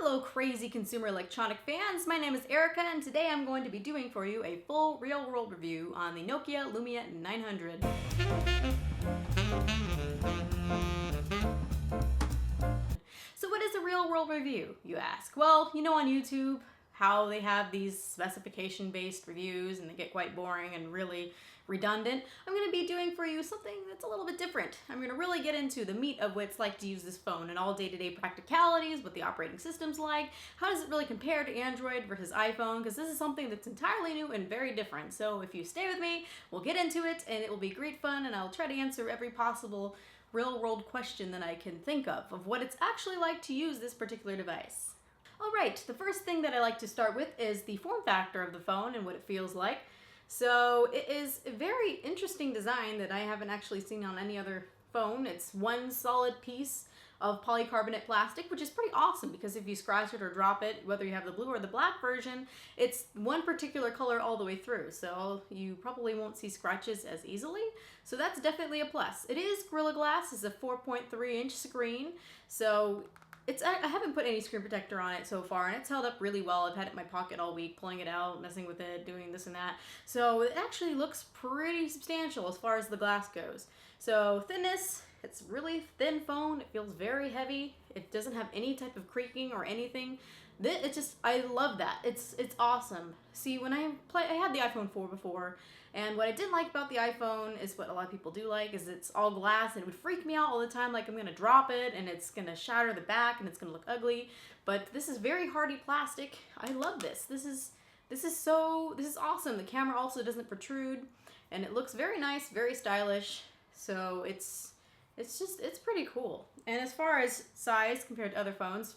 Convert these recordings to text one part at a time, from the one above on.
Hello crazy consumer electronic fans, my name is Erica and today I'm going to be doing for you a full real-world review on the Nokia Lumia 900. So what is a real-world review, you ask? Well, you know on YouTube how they have these specification-based reviews and they get quite boring and really redundant. I'm going to be doing for you something that's a little bit different. I'm going to really get into the meat of what it's like to use this phone and all day-to-day practicalities, what the operating system's like, how does it really compare to Android versus iPhone, because this is something that's entirely new and very different. So if you stay with me, we'll get into it and it will be great fun and I'll try to answer every possible real-world question that I can think of what it's actually like to use this particular device. Alright, the first thing that I like to start with is the form factor of the phone and what it feels like. So it is a very interesting design that I haven't actually seen on any other phone. It's one solid piece of polycarbonate plastic, which is pretty awesome because if you scratch it or drop it, whether you have the blue or the black version, it's one particular color all the way through. So you probably won't see scratches as easily. So that's definitely a plus. It is Gorilla Glass. It's a 4.3-inch screen. So I haven't put any screen protector on it so far, and it's held up really well. I've had it in my pocket all week, pulling it out, messing with it, doing this and that. So it actually looks pretty substantial as far as the glass goes. So thinness, it's really thin phone. It feels very heavy. It doesn't have any type of creaking or anything. I love that. It's awesome. See, when I had the iPhone 4 before, and what I didn't like about the iPhone is what a lot of people do like, is it's all glass, and it would freak me out all the time, like I'm gonna drop it, and it's gonna shatter the back, and it's gonna look ugly. But this is very hardy plastic. I love this. This is awesome. The camera also doesn't protrude, and it looks very nice, very stylish. So it's pretty cool. And as far as size compared to other phones,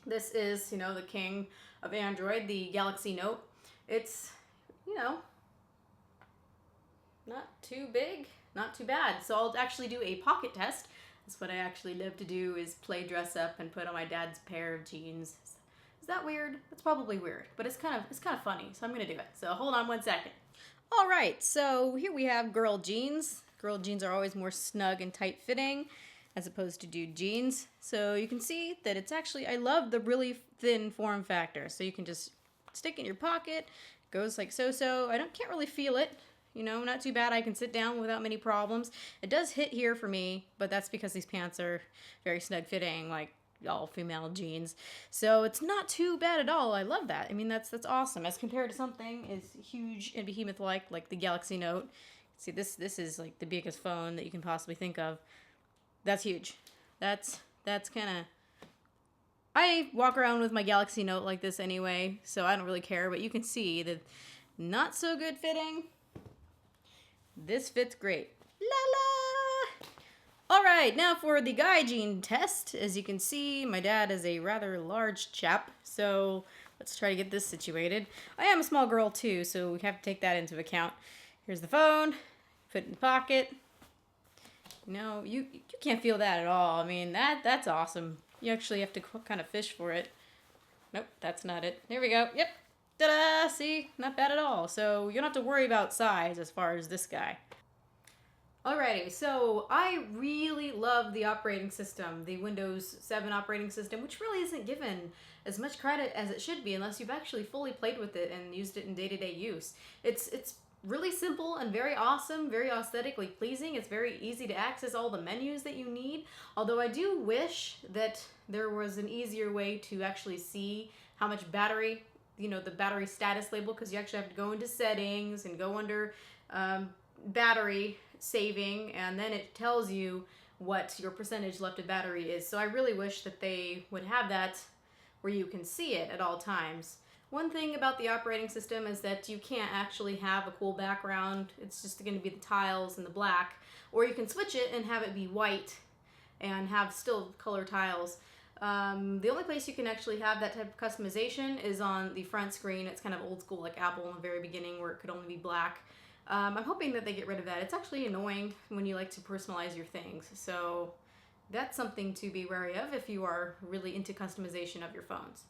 this is, the king of Android, the Galaxy Note. It's, not too big, not too bad. So I'll actually do a pocket test. That's what I actually love to do, is play dress up and put on my dad's pair of jeans. Is that weird? That's probably weird, but it's kind of funny, so I'm gonna do it. So hold on one second. All right, so here we have girl jeans. Girl jeans are always more snug and tight fitting as opposed to dude jeans. So you can see that it's actually, I love the really thin form factor. So you can just stick it in your pocket, goes like so. I can't really feel it. Not too bad. I can sit down without many problems. It does hit here for me, but that's because these pants are very snug fitting, like all female jeans. So it's not too bad at all. I love that. I mean, that's awesome. As compared to something as huge and behemoth-like the Galaxy Note. See, this is like the biggest phone that you can possibly think of. That's huge. That's kind of... I walk around with my Galaxy Note like this anyway, so I don't really care, but you can see that not so good fitting. This fits great. La la! Alright, now for the guy jean test. As you can see, my dad is a rather large chap, so let's try to get this situated. I am a small girl too, so we have to take that into account. Here's the phone, put it in the pocket. You can't feel that at all. I mean, that's awesome. You actually have to kind of fish for it. Nope, that's not it. There we go. Yep. Ta-da! See? Not bad at all. So you don't have to worry about size as far as this guy. Alrighty, so I really love the operating system, the Windows 7 operating system, which really isn't given as much credit as it should be unless you've actually fully played with it and used it in day-to-day use. It's really simple and very awesome, very aesthetically pleasing. It's very easy to access all the menus that you need, although I do wish that there was an easier way to actually see how much battery, the battery status label, because you actually have to go into settings and go under battery saving, and then it tells you what your percentage left of battery is. So I really wish that they would have that where you can see it at all times. One thing about the operating system is that you can't actually have a cool background. It's just going to be the tiles and the black, or you can switch it and have it be white and have still color tiles. The only place you can actually have that type of customization is on the front screen. It's kind of old school like Apple in the very beginning where it could only be black. I'm hoping that they get rid of that. It's actually annoying when you like to personalize your things. So that's something to be wary of if you are really into customization of your phones.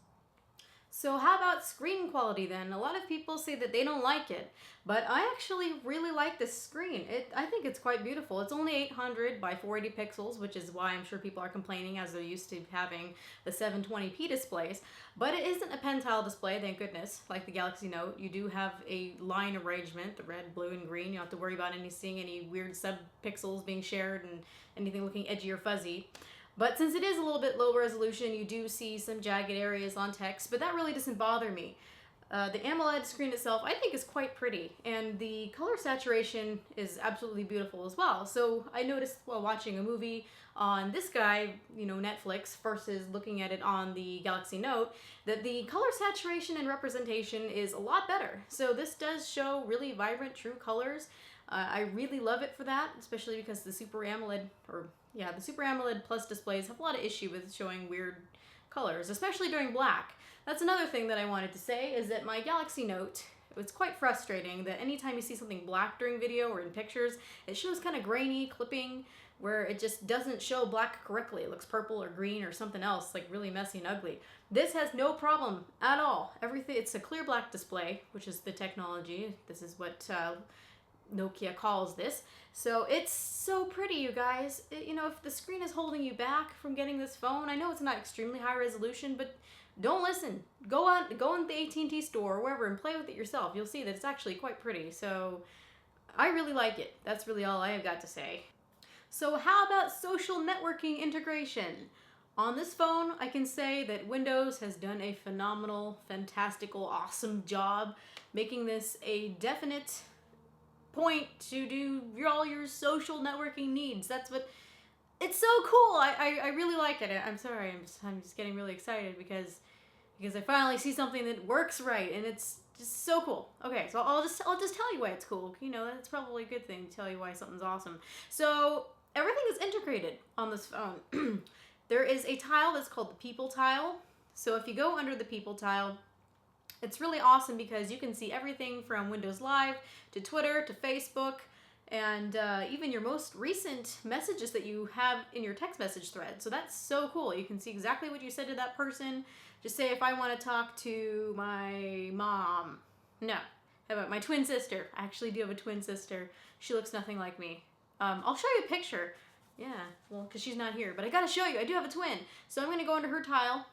So how about screen quality then? A lot of people say that they don't like it, but I actually really like this screen. I think it's quite beautiful. It's only 800 by 480 pixels, which is why I'm sure people are complaining as they're used to having the 720p displays. But it isn't a pen tile display, thank goodness, like the Galaxy Note. You do have a line arrangement, the red, blue, and green. You don't have to worry about seeing any weird sub-pixels being shared and anything looking edgy or fuzzy. But since it is a little bit low resolution, you do see some jagged areas on text, but that really doesn't bother me. The AMOLED screen itself, I think, is quite pretty, and the color saturation is absolutely beautiful as well. So I noticed while watching a movie on this guy, Netflix, versus looking at it on the Galaxy Note, that the color saturation and representation is a lot better. So this does show really vibrant, true colors. I really love it for that, especially because the Super AMOLED, the Super AMOLED Plus displays have a lot of issue with showing weird colors, especially during black. That's another thing that I wanted to say, is that my Galaxy Note, it's quite frustrating that anytime you see something black during video or in pictures, it shows kind of grainy, clipping, where it just doesn't show black correctly. It looks purple or green or something else, like really messy and ugly. This has no problem at all. It's a clear black display, which is the technology. This is what Nokia calls this. So it's so pretty, you guys. If the screen is holding you back from getting this phone, I know it's not extremely high resolution, but don't listen. Go in the AT&T store or wherever and play with it yourself. You'll see that it's actually quite pretty. So I really like it. That's really all I have got to say. So how about social networking integration? On this phone, I can say that Windows has done a phenomenal, fantastical, awesome job making this a definite point to do all your social networking needs. It's so cool. I really like it. I'm sorry, I'm just getting really excited because I finally see something that works right, and it's just so cool. Okay, so I'll just tell you why it's cool. That's probably a good thing to tell you why something's awesome. So everything is integrated on this phone. There is a tile that's called the People tile. So if you go under the People tile, it's really awesome because you can see everything from Windows Live to Twitter to Facebook, and even your most recent messages that you have in your text message thread. So that's so cool. You can see exactly what you said to that person. Just say if I want to talk to my mom. No. How about my twin sister? I actually do have a twin sister. She looks nothing like me. I'll show you a picture. Yeah, well, because she's not here. But I gotta show you. I do have a twin. So I'm going to go into her tile.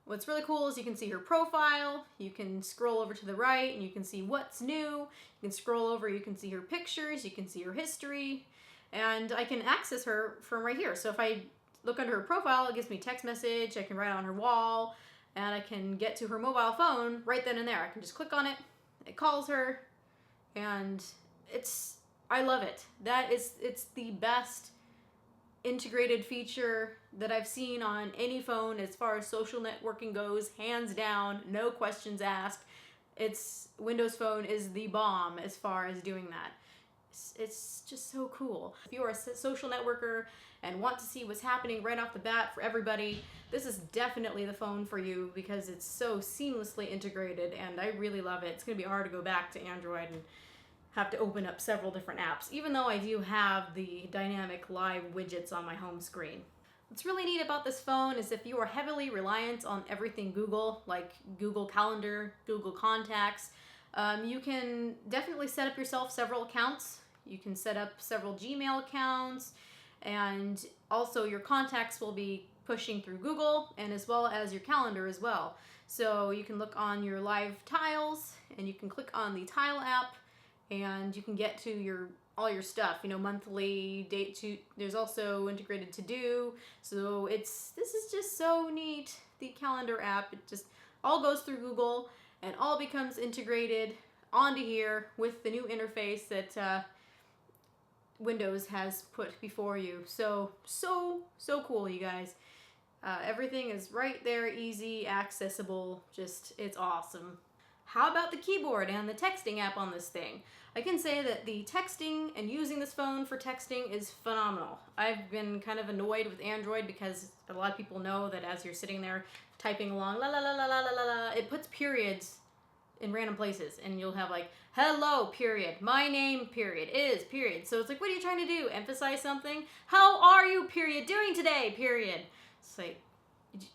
What's really cool is you can see her profile, you can scroll over to the right and you can see what's new, you can scroll over, you can see her pictures, you can see her history, and I can access her from right here. So if I look under her profile, it gives me text message, I can write on her wall, and I can get to her mobile phone right then and there. I can just click on it, it calls her, and I love it. It's the best integrated feature that I've seen on any phone as far as social networking goes, hands down, no questions asked. Windows Phone is the bomb as far as doing that. It's just so cool. If you are a social networker and want to see what's happening right off the bat for everybody, this is definitely the phone for you because it's so seamlessly integrated, and I really love it. It's going to be hard to go back to Android and have to open up several different apps, even though I do have the dynamic live widgets on my home screen. What's really neat about this phone is if you are heavily reliant on everything Google, like Google Calendar, Google Contacts, you can definitely set up yourself several accounts. You can set up several Gmail accounts, and also your contacts will be pushing through Google, and as well as your calendar as well. So you can look on your live tiles, and you can click on the tile app, and you can get to all your stuff, monthly, date to, there's also integrated to do. So this is just so neat. The calendar app, it just all goes through Google and all becomes integrated onto here with the new interface that Windows has put before you. So cool, you guys. Everything is right there, easy, accessible, it's awesome. How about the keyboard and the texting app on this thing? I can say that the texting and using this phone for texting is phenomenal. I've been kind of annoyed with Android because a lot of people know that as you're sitting there typing along, la la la la la la la, it puts periods in random places, and you'll have like, hello, period, my name, period, is, period. So it's like, what are you trying to do? Emphasize something? How are you, period, doing today, period? It's like,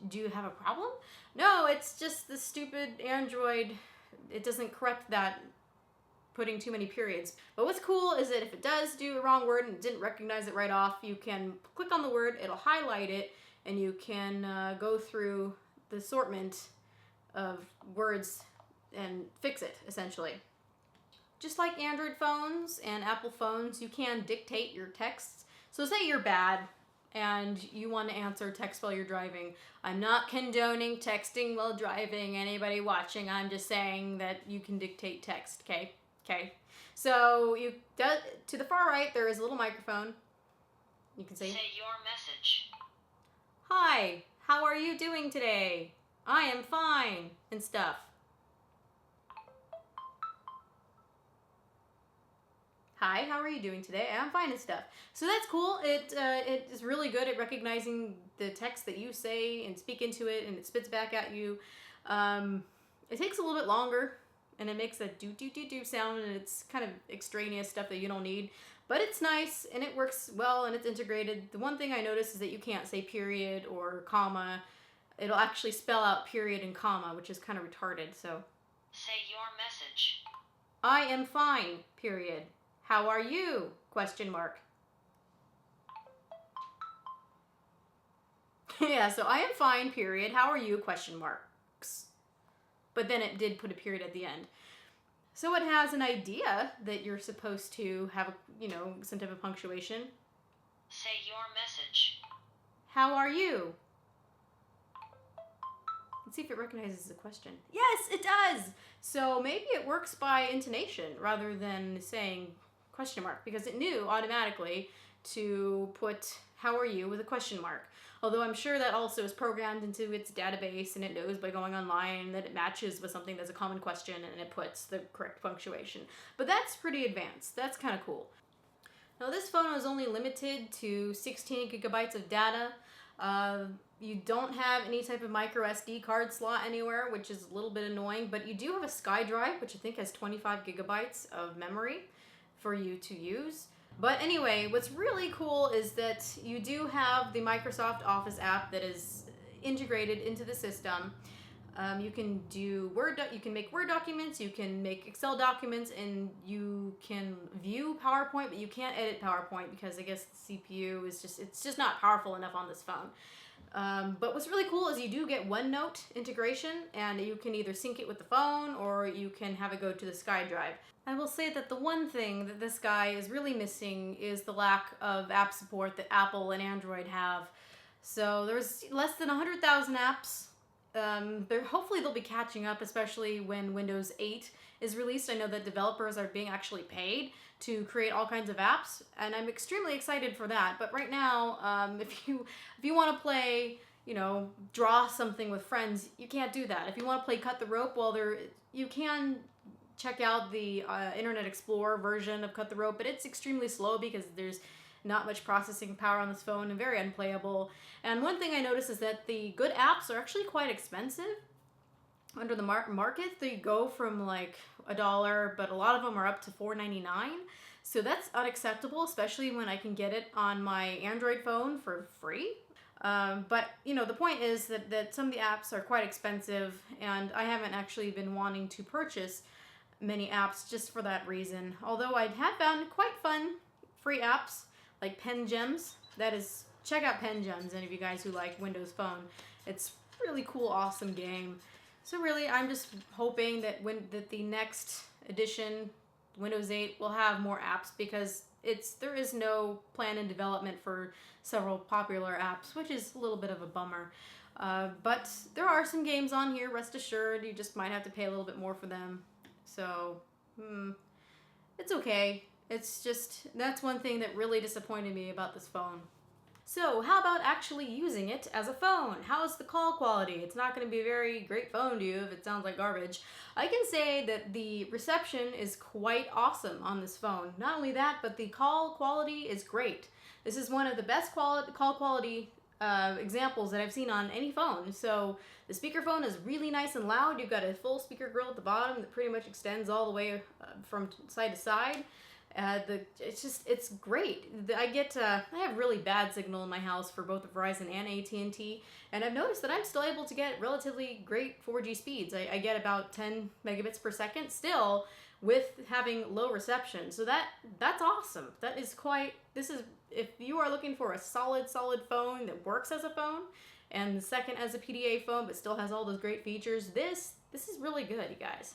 Do you have a problem? No, it's just the stupid Android. It doesn't correct that putting too many periods. But what's cool is that if it does do a wrong word and it didn't recognize it right off, you can click on the word, it'll highlight it, and you can go through the assortment of words and fix it, essentially. Just like Android phones and Apple phones, you can dictate your texts. So say you're bad and you want to answer text while you're driving. I'm not condoning texting while driving. Anybody watching, I'm just saying that you can dictate text, okay? Okay. So to the far right, there is a little microphone. You can say your message. Hi, how are you doing today? I am fine, and stuff. Hi, how are you doing today? I'm fine and stuff. So that's cool. It is really good at recognizing the text that you say and speak into it, and it spits back at you. It takes a little bit longer, and it makes a do sound, and it's kind of extraneous stuff that you don't need. But it's nice, and it works well, and it's integrated. The one thing I noticed is that you can't say period or comma. It'll actually spell out period and comma, which is kind of retarded. So say your message. I am fine, period. How are you? Question mark. Yeah, so I am fine, period. How are you? Question marks. But then it did put a period at the end. So it has an idea that you're supposed to have, some type of punctuation. Say your message. How are you? Let's see if it recognizes the question. Yes, it does! So maybe it works by intonation rather than saying question mark, because it knew automatically to put how are you with a question mark. Although I'm sure that also is programmed into its database, and it knows by going online that it matches with something that's a common question, and it puts the correct punctuation. But that's pretty advanced. That's kind of cool. Now this phone is only limited to 16 gigabytes of data. You don't have any type of micro SD card slot anywhere, which is a little bit annoying, but you do have a SkyDrive, which I think has 25 gigabytes of memory for you to use. But anyway, what's really cool is that you do have the Microsoft Office app that is integrated into the system. You can do you can make Word documents, you can make Excel documents, and you can view PowerPoint, but you can't edit PowerPoint because I guess the CPU is it's just not powerful enough on this phone. But what's really cool is you do get OneNote integration, and you can either sync it with the phone or you can have it go to the SkyDrive. I will say that the one thing that this guy is really missing is the lack of app support that Apple and Android have. So there's less than 100,000 apps. Hopefully they'll be catching up, especially when Windows 8 is released. I know that developers are being actually paid to create all kinds of apps, and I'm extremely excited for that. But right now, if you want to play, draw something with friends, you can't do that. If you want to play Cut the Rope, you can check out the Internet Explorer version of Cut the Rope, but it's extremely slow because there's not much processing power on this phone and very unplayable. And one thing I noticed is that the good apps are actually quite expensive. Under the market, they go from like $1, but a lot of them are up to $4.99. So that's unacceptable, especially when I can get it on my Android phone for free. But the point is that some of the apps are quite expensive, and I haven't actually been wanting to purchase many apps just for that reason. Although I have found quite fun free apps like Pen Gems. Check out Pen Gems, any of you guys who like Windows Phone. It's a really cool, awesome game. So really, I'm just hoping that the next edition, Windows 8, will have more apps, because there is no plan in development for several popular apps, which is a little bit of a bummer. But there are some games on here, rest assured. You just might have to pay a little bit more for them. So, it's okay. It's just, that's one thing that really disappointed me about this phone. So, how about actually using it as a phone? How's the call quality? It's not going to be a very great phone to you if it sounds like garbage. I can say that the reception is quite awesome on this phone. Not only that, but the call quality is great. This is one of the best call quality examples that I've seen on any phone. So the speakerphone is really nice and loud. You've got a full speaker grill at the bottom that pretty much extends all the way from side to side. It's great. I have really bad signal in my house for both Verizon and AT&T, and I've noticed that I'm still able to get relatively great 4G speeds. I get about 10 megabits per second still with having low reception. So that's awesome. If you are looking for a solid phone that works as a phone and the second as a PDA phone but still has all those great features, this is really good, you guys.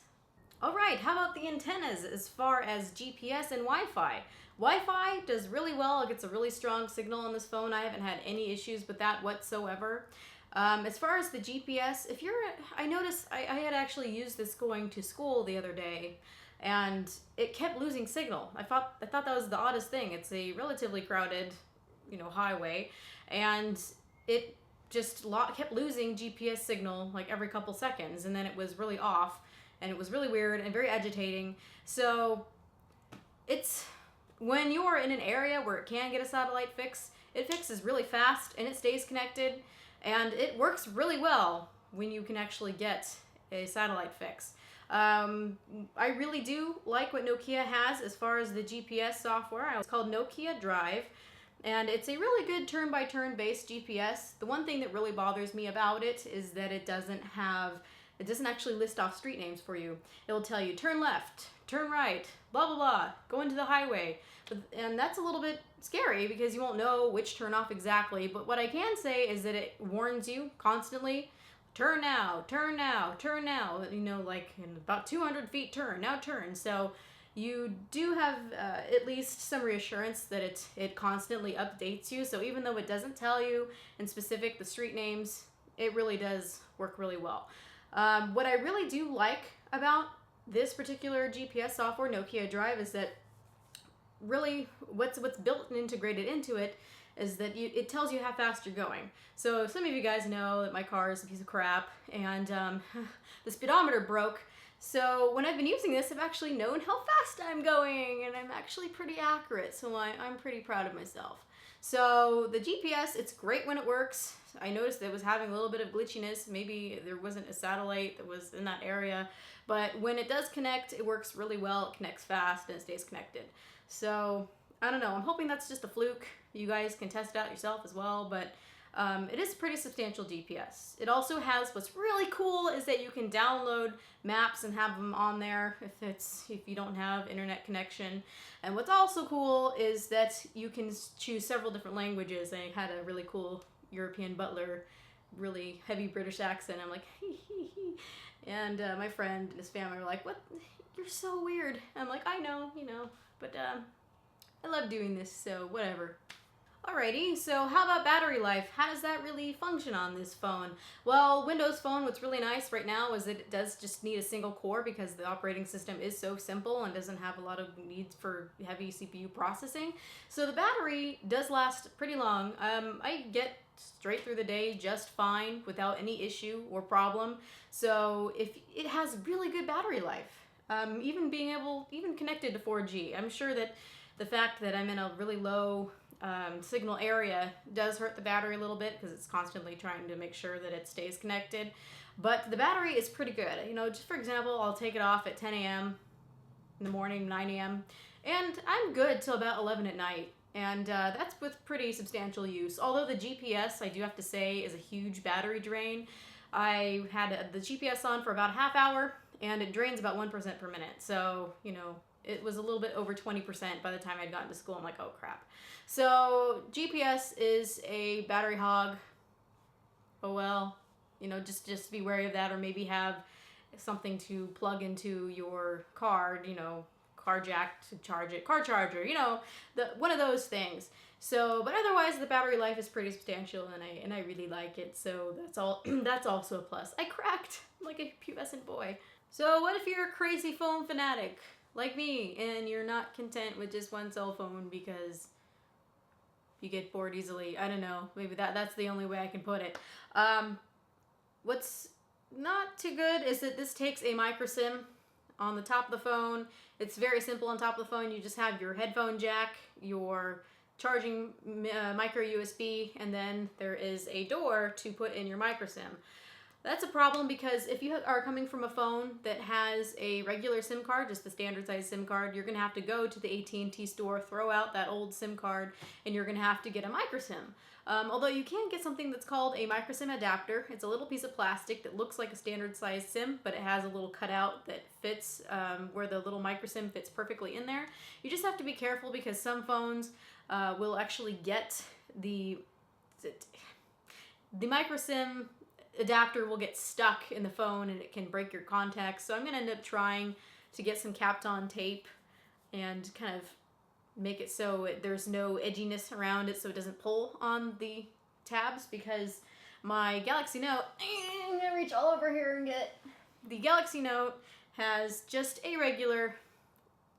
All right, how about the antennas as far as GPS and Wi-Fi? Wi-Fi does really well. It gets a really strong signal on this phone. I haven't had any issues with that whatsoever. As far as the GPS, I noticed I had actually used this going to school the other day, and it kept losing signal. I thought that was the oddest thing. It's a relatively crowded, highway, and it just kept losing GPS signal like every couple seconds, and then it was really off. And it was really weird and very agitating. So when you're in an area where it can get a satellite fix, it fixes really fast and it stays connected, and it works really well when you can actually get a satellite fix. I really do like what Nokia has as far as the GPS software. It's called Nokia Drive, and it's a really good turn-by-turn based GPS. The one thing that really bothers me about it is that it doesn't actually list off street names for you. It'll tell you turn left, turn right, blah, blah, blah, go into the highway. And that's a little bit scary because you won't know which turn off exactly. But what I can say is that it warns you constantly, turn now, turn now, turn now. Like in about 200 feet, turn, now turn. So you do have at least some reassurance that it constantly updates you. So even though it doesn't tell you in specific the street names, it really does work really well. What I really do like about this particular GPS software, Nokia Drive, is that really what's built and integrated into it is that it tells you how fast you're going. So some of you guys know that my car is a piece of crap, and the speedometer broke. So when I've been using this, I've actually known how fast I'm going, and I'm actually pretty accurate. So I'm pretty proud of myself. So the GPS, it's great when it works. I noticed that it was having a little bit of glitchiness. Maybe there wasn't a satellite that was in that area. But when it does connect, it works really well. It connects fast and it stays connected. So I don't know. I'm hoping that's just a fluke. You guys can test it out yourself as well. But it is a pretty substantial GPS. It also has, what's really cool is that you can download maps and have them on there if you don't have internet connection. And what's also cool is that you can choose several different languages. I had a really cool European butler, really heavy British accent. I'm like, hee hee hee. And my friend and his family were like, what? You're so weird. I'm like, I know, but I love doing this, so whatever. Alrighty, so how about battery life? How does that really function on this phone? Well, Windows Phone, what's really nice right now is that it does just need a single core because the operating system is so simple and doesn't have a lot of needs for heavy CPU processing. So the battery does last pretty long. I get straight through the day just fine without any issue or problem. So if it has really good battery life, even connected to 4G. I'm sure that the fact that I'm in a really low signal area does hurt the battery a little bit because it's constantly trying to make sure that it stays connected. But the battery is pretty good. Just for example, I'll take it off at 10 a.m. in the morning, 9 a.m. And I'm good till about 11 at night. And that's with pretty substantial use. Although the GPS, I do have to say, is a huge battery drain. I had the GPS on for about a half hour, and it drains about 1% per minute. So, it was a little bit over 20% by the time I'd gotten to school. I'm like, oh crap. So GPS is a battery hog. Oh well, just be wary of that, or maybe have something to plug into your car, car jack to charge it, car charger, one of those things. So, but otherwise the battery life is pretty substantial, and I really like it. So that's also a plus. I cracked like a pubescent boy. So what if you're a crazy phone fanatic like me, and you're not content with just one cell phone because you get bored easily? I don't know. Maybe that's the only way I can put it. What's not too good is that this takes a micro SIM on the top of the phone. It's very simple on top of the phone. You just have your headphone jack, your charging micro USB, and then there is a door to put in your micro SIM. That's a problem because if you are coming from a phone that has a regular SIM card, just the standard size SIM card, you're going to have to go to the AT&T store, throw out that old SIM card, and you're going to have to get a micro SIM. Although you can get something that's called a micro SIM adapter. It's a little piece of plastic that looks like a standard size SIM, but it has a little cutout that fits where the little micro SIM fits perfectly in there. You just have to be careful because some phones will actually get the micro SIM adapter will get stuck in the phone and it can break your contacts. So I'm going to end up trying to get some Kapton tape and kind of make it so there's no edginess around it so it doesn't pull on the tabs, because my Galaxy Note, I'm going to reach all over here and get, the Galaxy Note has just a regular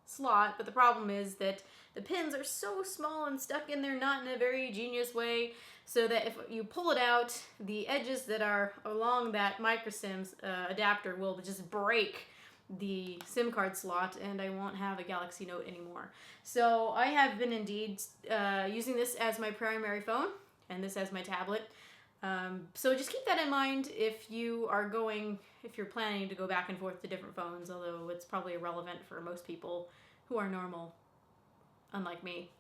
slot, but the problem is that the pins are so small and stuck in there not in a very genius way, so that if you pull it out, the edges that are along that micro SIM adapter will just break the SIM card slot and I won't have a Galaxy Note anymore. So I have been indeed using this as my primary phone and this as my tablet. So just keep that in mind if you're planning to go back and forth to different phones, although it's probably irrelevant for most people who are normal, unlike me.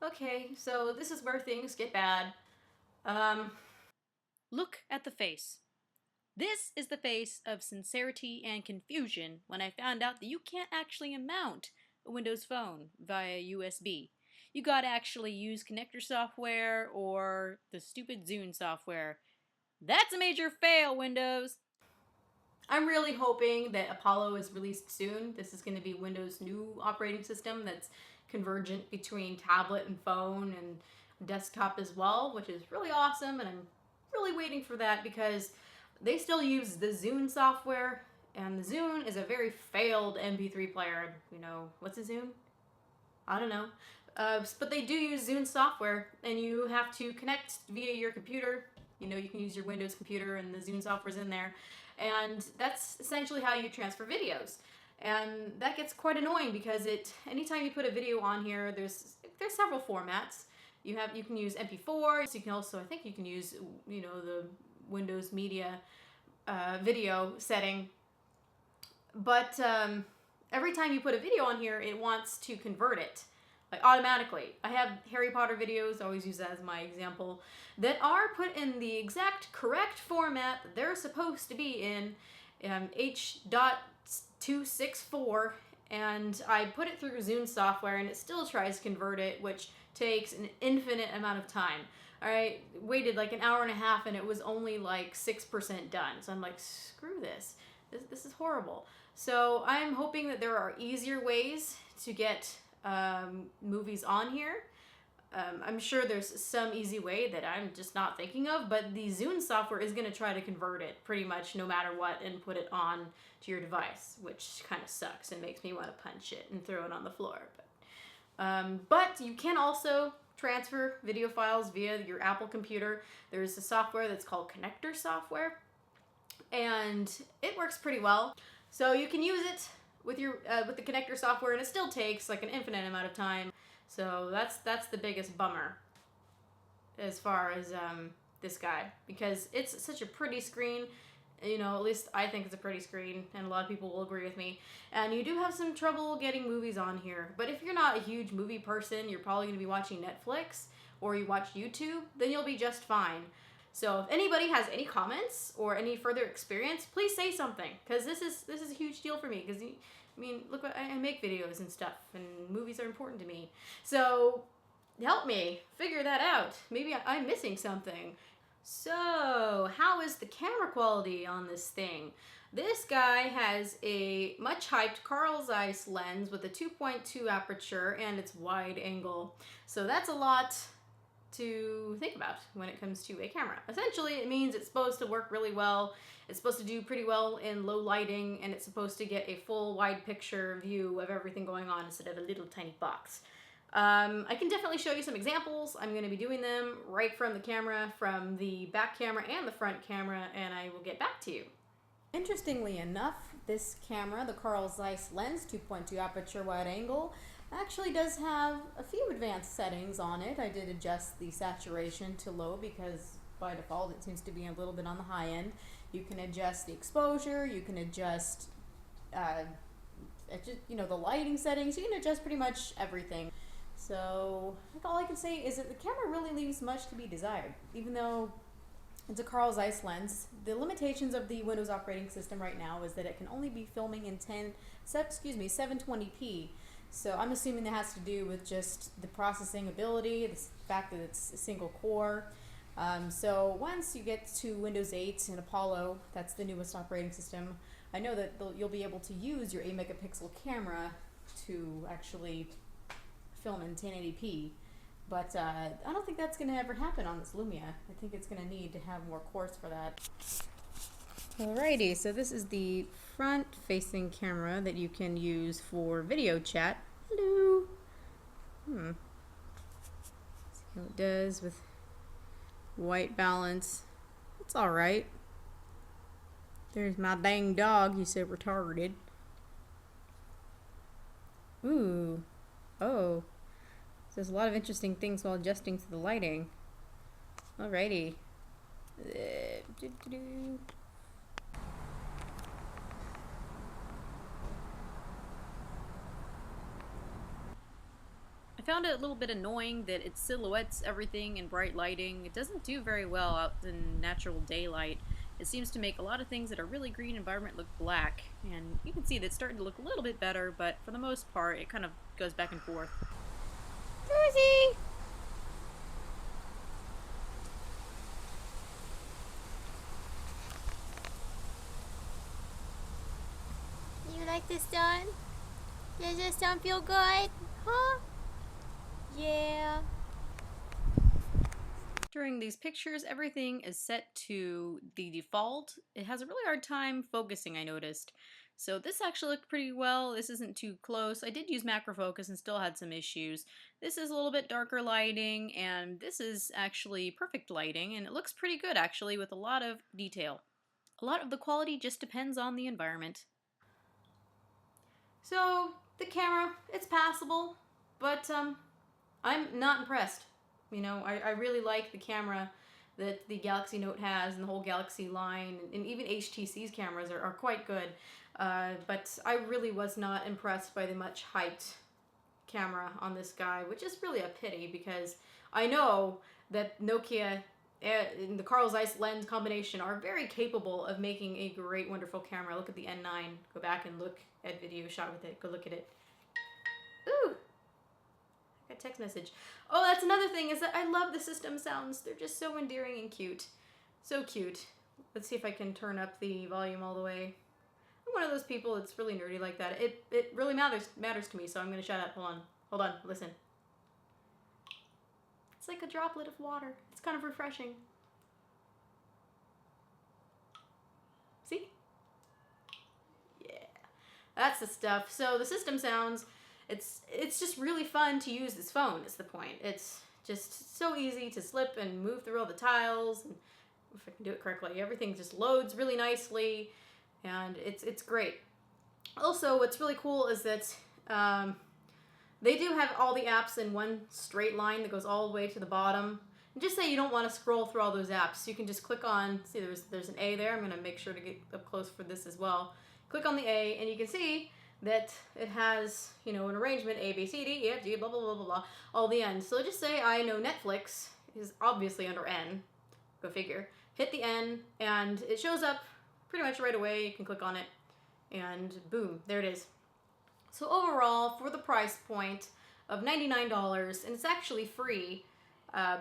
Okay, so this is where things get bad. Look at the face. This is the face of sincerity and confusion when I found out that you can't actually mount a Windows Phone via USB. You gotta actually use connector software or the stupid Zune software. That's a major fail, Windows! I'm really hoping that Apollo is released soon. This is going to be Windows' new operating system that's convergent between tablet and phone and desktop as well, which is really awesome, and I'm really waiting for that because they still use the Zune software, and the Zune is a very failed MP3 player. You know, what's a Zune? I don't know. But they do use Zune software, and you have to connect via your computer. You know, you can use your Windows computer, and the Zune software's in there. And that's essentially how you transfer videos. And that gets quite annoying because anytime you put a video on here, there's several formats. You can use MP4, so you can also, I think you can use, you know, the Windows Media video setting. But every time you put a video on here, it wants to convert it, like automatically. I have Harry Potter videos, I always use that as my example, that are put in the exact correct format that they're supposed to be in, H.264, and I put it through Zune software and it still tries to convert it, which takes an infinite amount of time. Alright, waited like an hour and a half and it was only like 6% done. So I'm like, screw this. This is horrible. So I'm hoping that there are easier ways to get movies on here. I'm sure there's some easy way that I'm just not thinking of, but the Zune software is going to try to convert it pretty much no matter what and put it on to your device, which kind of sucks and makes me want to punch it and throw it on the floor. But you can also transfer video files via your Apple computer. There's a software that's called Connector software, and it works pretty well. So you can use it with your with the Connector software, and it still takes like an infinite amount of time. So that's the biggest bummer as far as this guy, because it's such a pretty screen. You know, at least I think it's a pretty screen, and a lot of people will agree with me. And you do have some trouble getting movies on here. But if you're not a huge movie person, you're probably going to be watching Netflix, or you watch YouTube, then you'll be just fine. So if anybody has any comments or any further experience, please say something, because this is a huge deal for me. Because I mean, look, what I make videos and stuff, and movies are important to me. So help me figure that out. Maybe I'm missing something. So, how is the camera quality on this thing? This guy has a much hyped Carl Zeiss lens with a 2.2 aperture and it's wide angle. So that's a lot to think about when it comes to a camera. Essentially, it means it's supposed to work really well. It's supposed to do pretty well in low lighting, and it's supposed to get a full wide picture view of everything going on instead of a little tiny box. I can definitely show you some examples. I'm going to be doing them right from the camera, from the back camera and the front camera, and I will get back to you. Interestingly enough, this camera, the Carl Zeiss lens, 2.2 aperture wide angle, actually does have a few advanced settings on it. I did adjust the saturation to low because by default it seems to be a little bit on the high end. You can adjust the exposure. You can adjust, the lighting settings. You can adjust pretty much everything. So all I can say is that the camera really leaves much to be desired. Even though it's a Carl Zeiss lens, the limitations of the Windows operating system right now is that it can only be filming in 720p. So I'm assuming that has to do with just the processing ability, the fact that it's a single core. So once you get to Windows 8 and Apollo, that's the newest operating system, I know that you'll be able to use your 8 megapixel camera to actually film in 1080p. But I don't think that's going to ever happen on this Lumia. I think it's going to need to have more cores for that. Alrighty, so this is the front-facing camera that you can use for video chat. Hello! See how it does with white balance. It's alright. There's my dang dog, he's so retarded. Ooh. Oh. There's a lot of interesting things while adjusting to the lighting. Alrighty. I found it a little bit annoying that it silhouettes everything in bright lighting. It doesn't do very well out in natural daylight. It seems to make a lot of things that are really green environment look black. And you can see that it's starting to look a little bit better, but for the most part, it kind of goes back and forth. Susie! You like this done? Does this done feel good? Huh? Yeah. During these pictures, everything is set to the default. It has a really hard time focusing, I noticed. So this actually looked pretty well. This isn't too close. I did use macro focus and still had some issues. This is a little bit darker lighting, and this is actually perfect lighting, and it looks pretty good actually with a lot of detail. A lot of the quality just depends on the environment. So, the camera, it's passable, but I'm not impressed. You know, I really like the camera that the Galaxy Note has and the whole Galaxy line, and even HTC's cameras are quite good. But I really was not impressed by the much hyped camera on this guy, which is really a pity because I know that Nokia and the Carl Zeiss lens combination are very capable of making a great, wonderful camera. Look at the N9. Go back and look at video shot with it. Go look at it. Ooh! I got a text message. Oh, that's another thing is that I love the system sounds. They're just so endearing and cute. So cute. Let's see if I can turn up the volume all the way. I'm one of those people that's really nerdy like that. It really matters to me, so I'm going to shut up. Hold on, listen. It's like a droplet of water. It's kind of refreshing. See? Yeah. That's the stuff. So the system sounds, it's just really fun to use this phone is the point. It's just so easy to slip and move through all the tiles. And if I can do it correctly, everything just loads really nicely. And it's great. Also, what's really cool is that they do have all the apps in one straight line that goes all the way to the bottom. And just say you don't want to scroll through all those apps. You can just click on, see there's an A there. I'm going to make sure to get up close for this as well. Click on the A and you can see that it has, you know, an arrangement A, B, C, D, E, F, G, blah, blah, blah, blah, blah, all the end. So just say I know Netflix is obviously under N. Go figure. Hit the N and it shows up pretty much right away. You can click on it and boom, there it is. So overall, for the price point of $99, and it's actually free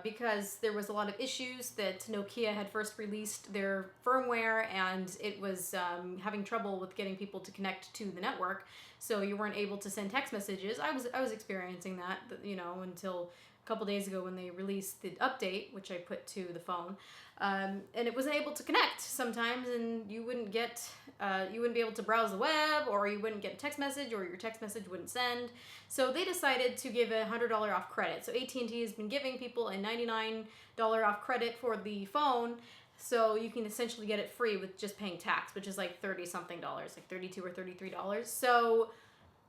because there was a lot of issues that Nokia had first released their firmware and it was having trouble with getting people to connect to the network. So you weren't able to send text messages. I was experiencing that, you know, until a couple days ago when they released the update, which I put to the phone. And it wasn't able to connect sometimes, and you wouldn't be able to browse the web, or you wouldn't get a text message, or your text message wouldn't send. So they decided to give a $100 off credit. So AT&T has been giving people a $99 off credit for the phone, so you can essentially get it free with just paying tax, which is like $30-something, like $32 or $33. So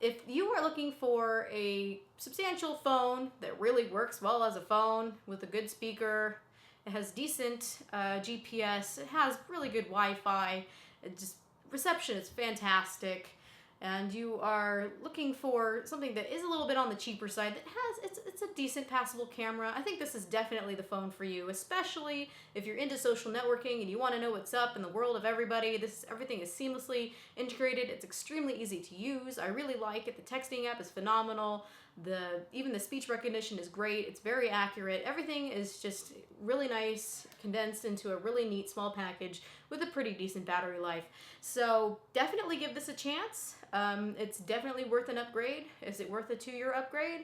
if you are looking for a substantial phone that really works well as a phone with a good speaker It has decent GPS. It has really good Wi-Fi. Reception is fantastic. And you are looking for something that is a little bit on the cheaper side, that has, it's a decent passable camera. I think this is definitely the phone for you, especially if you're into social networking and you want to know what's up in the world of everybody. Everything is seamlessly integrated. It's extremely easy to use. I really like it. The texting app is phenomenal. Even the speech recognition is great. It's very accurate. Everything is just really nice, condensed into a really neat small package with a pretty decent battery life. So definitely give this a chance. It's definitely worth an upgrade. Is it worth a 2-year upgrade?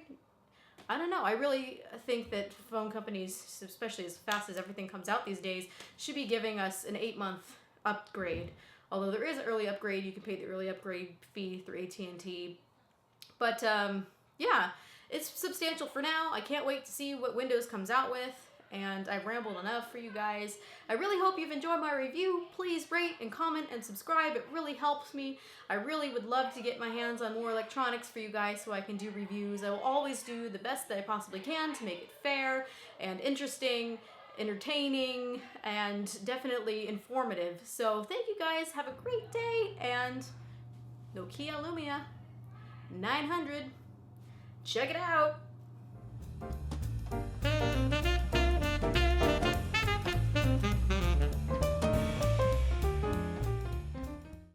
I don't know. I really think that phone companies, especially as fast as everything comes out these days, should be giving us an 8-month upgrade. Although there is an early upgrade, you can pay the early upgrade fee through AT&T. But yeah, it's substantial for now. I can't wait to see what Windows comes out with, and I've rambled enough for you guys. I really hope you've enjoyed my review. Please rate and comment and subscribe. It really helps me. I really would love to get my hands on more electronics for you guys so I can do reviews. I will always do the best that I possibly can to make it fair and interesting, entertaining, and definitely informative. So thank you guys. Have a great day, and Nokia Lumia 900. Check it out!